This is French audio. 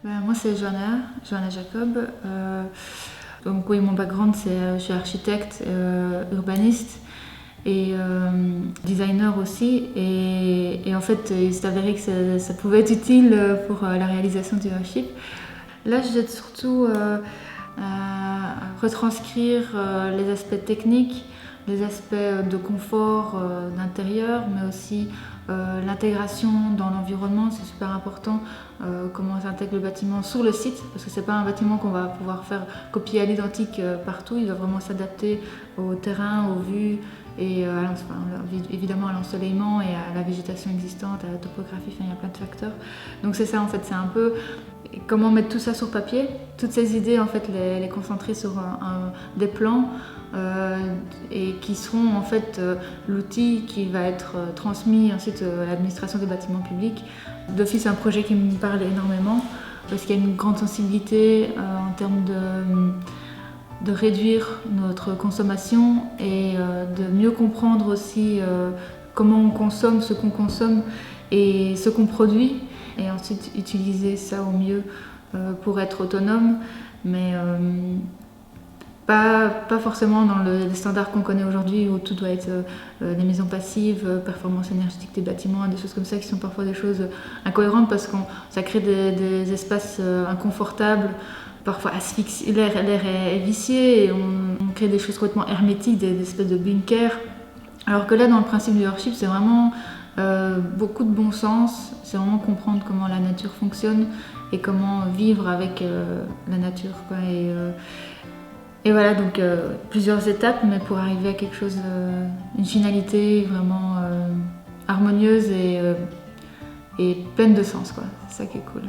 Moi c'est Johanna Jacob. Donc oui, mon background c'est je suis architecte, urbaniste et designer aussi. Et en fait, il s'est avéré que ça pouvait être utile pour la réalisation du workshop. Là, j'aide surtout à retranscrire les aspects techniques, les aspects de confort d'intérieur, mais aussi l'intégration dans l'environnement, c'est super important, comment s'intègre le bâtiment sur le site, parce que c'est pas un bâtiment qu'on va pouvoir faire copier à l'identique partout, il doit vraiment s'adapter au terrain, aux vues et évidemment à l'ensoleillement et à la végétation existante, à la topographie, il y a plein de facteurs. Donc c'est ça en fait, c'est un peu comment mettre tout ça sur papier, toutes ces idées en fait les concentrer sur des plans et qui seront en fait l'outil qui va être transmis ensuite à l'administration des bâtiments publics. D'office, c'est un projet qui me parle énormément parce qu'il y a une grande sensibilité en termes de réduire notre consommation et de mieux comprendre aussi comment on consomme, ce qu'on consomme et ce qu'on produit, et ensuite utiliser ça au mieux pour être autonome, mais pas forcément dans les standards qu'on connaît aujourd'hui où tout doit être des maisons passives, performance énergétique des bâtiments, des choses comme ça qui sont parfois des choses incohérentes parce que ça crée des espaces inconfortables, parfois asphyxiés, l'air est vicié et on crée des choses complètement hermétiques, des espèces de bunkers. Alors que là, dans le principe du workshop, c'est vraiment beaucoup de bon sens, c'est vraiment comprendre comment la nature fonctionne et comment vivre avec la nature, quoi. Et voilà, donc plusieurs étapes, mais pour arriver à quelque chose, une finalité vraiment harmonieuse et pleine de sens, quoi. C'est ça qui est cool.